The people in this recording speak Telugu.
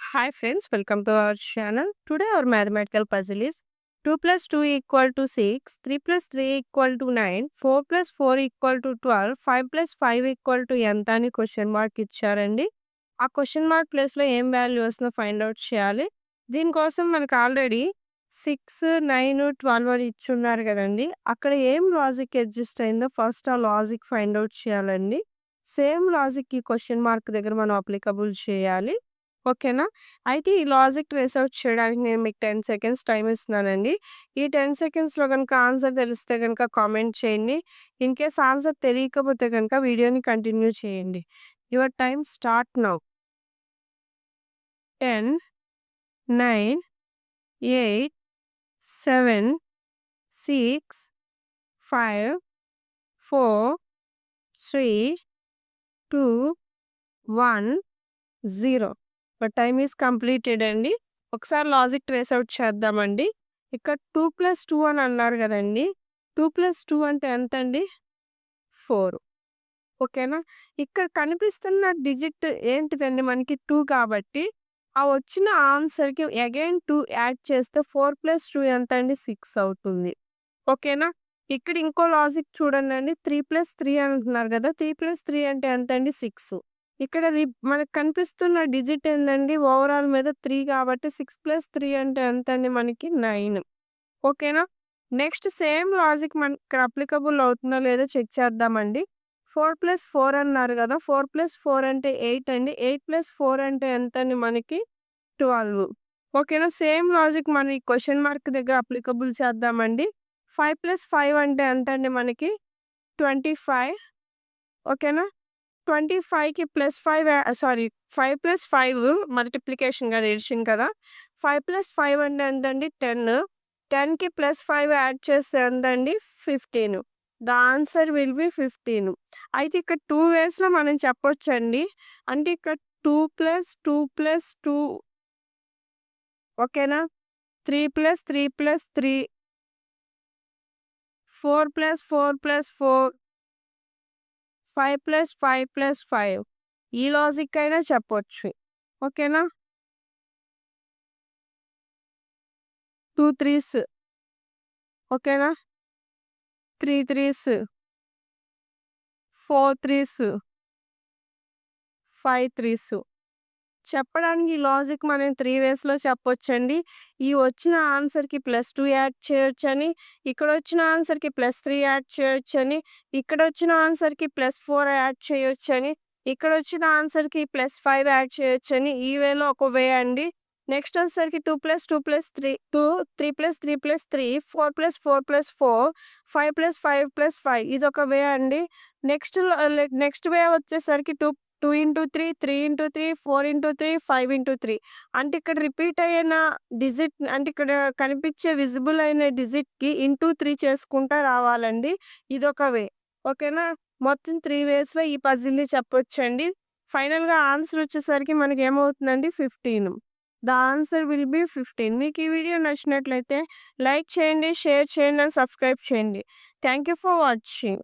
Hi friends, welcome to our channel. Today our mathematical puzzle is 2 plus 2 equal to 6, 3 plus 3 equal to 9, 4 plus 4 equal to 12, 5 plus 5 equal to ఎంత అని క్వశ్చన్ మార్క్ ఇచ్చారండి. ఆ క్వశ్చన్ మార్క్ ప్లేస్లో ఏం వాల్యూ వస్తుందో ఫైండ్ అవుట్ చేయాలి. దీనికోసం మనకు ఆల్రెడీ 6, 9, 12 అని ఇచ్చున్నారు కదండి. అక్కడ ఏం లాజిక్ అడ్జస్ట్ అయిందో ఫస్ట్ ఆ లాజిక్ ఫైండ్ అవుట్ చేయాలండి. సేమ్ లాజిక్ ఈ క్వశ్చన్ మార్క్ దగ్గర మనం అప్లికబుల్ చేయాలి. ఓకేనా? అయితే ఈ లాజిక్ ట్రేస్ ఔట్ చేయడానికి నేను మీకు 10 సెకండ్స్ టైమ్ ఇస్తున్నానండి. ఈ 10 సెకండ్స్‌లో గనుక ఆన్సర్ తెలిస్తే గనుక కామెంట్ చేయండి. ఇన్‌కేస్ ఆన్సర్ తెలియకపోతే గనుక వీడియోని కంటిన్యూ చేయండి. Your time start now. 10, 9, 8, 7, 6, 5, 4, 3, 2, 1, 0. But time is completed అండి. ఒకసారి లాజిక్ ట్రేస్ ఔట్ చేద్దామండి. ఇక్కడ 2 + 2 అని అన్నారు గదండీ! 2 + 2 అంటే ఎంతండి? 4. ఓకేనా? ఇక్కడ కనిపిస్తున్న డిజిట్ ఏంటిదండి మనకి 2 కాబట్టి, ఆ వచ్చిన ఆన్సర్‌కి అగైన్ 2 యాడ్ చేస్తే 4 + 2 ఎంతండి? 6 అవుతుంది. ఓకేనా? ఇక్కడ ఇంకో లాజిక్ చూడండండి. 3 + 3 అంటున్నారు గదా! 3 + 3 అంటే ఎంతండి? 6. ఇక్కడ మనకు కనిపిస్తున్న డిజిట్ ఏందండి? ఓవరాల్ మీద 3 కాబట్టి 6 + 3 అంటే ఎంతండి మనకి? 9. ఓకేనా? నెక్స్ట్ సేమ్ లాజిక్ మనకి ఇక్కడ అప్లికబుల్ అవుతుందో లేదో చెక్ చేద్దామండి. 4 + 4 అన్నారు గదా! 4 + 4 అంటే 8 అండి. 8 + 4 అంటే ఎంతండి మనకి? 12. ఓకేనా? సేమ్ లాజిక్ మనం ఈ క్వెషన్ మార్క్ దగ్గర అప్లికబుల్ చేద్దామండి. 5 + 5 అంటే ఎంతండి మనకి? 25. ఓకేనా? 25కి +5 సారీ 5 + 5 మల్టిప్లికేషన్ కదా! ఎడిషన్ కదా! 5 + 5 అంటే ఎంతండి? 10. 10కి +5 యాడ్ చేస్తే ఎంతండి? 15. The answer will be 15. అయితే ఇక్కడ 2 వేస్‌లో మనం చెప్పొచ్చండి. అంటే ఇక్కడ 2 + 2 + 2 ఓకేనా? 3 + 3 + 3, 4 + 4 + 4, 5 + 5 + 5 ఈ లాజిక్ అయినా చెప్పొచ్చు. ఓకేనా? 2 త్రీస్ ఓకేనా? 3 త్రీస్, 4 త్రీస్, 5 త్రీస్. చెప్పడానికి ఈ లాజిక్ మనం 3 వేస్‌లో చెప్పొచ్చండి. ఈ వచ్చిన ఆన్సర్‌కి +2 యాడ్ చేయొచ్చని, ఇక్కడొచ్చిన ఆన్సర్‌కి +3 యాడ్ చేయొచ్చని, ఇక్కడొచ్చిన ఆన్సర్‌కి +4 యాడ్ చేయొచ్చని, ఇక్కడొచ్చిన ఆన్సర్‌కి +5 యాడ్ చేయొచ్చని ఈ వేలో ఒక వే అండి. నెక్స్ట్ వచ్చేసరికి 2 + 2 + 3 2, 3 + 3 + 3, 4 + 4 + 4, 5 + 5 + 5 ఇదొక వే అండి. నెక్స్ట్ వే వచ్చేసరికి 2 ఇంటూ 3, 3 ఇంటూ 3, 4 ఇంటూ 3, 5 ఇంటూ 3 అంటే ఇక్కడ రిపీట్ అయిన డిజిట్ అంటే ఇక్కడ కనిపించే విజిబుల్ అయిన డిజిట్‌కి ఇంటూ 3 చేసుకుంటా రావాలండి. ఇదొక వే. ఓకేనా? మొత్తం 3 వేస్‌లో ఈ పజిల్‌ని చెప్పొచ్చండి. ఫైనల్‌గా ఆన్సర్ వచ్చేసరికి మనకి ఏమవుతుందండి 15. The answer will be 15. మీకు ఈ వీడియో నచ్చినట్లయితే లైక్ చేయండి, షేర్ చేయండి అండ్ సబ్స్క్రైబ్ చేయండి. Thank you for watching.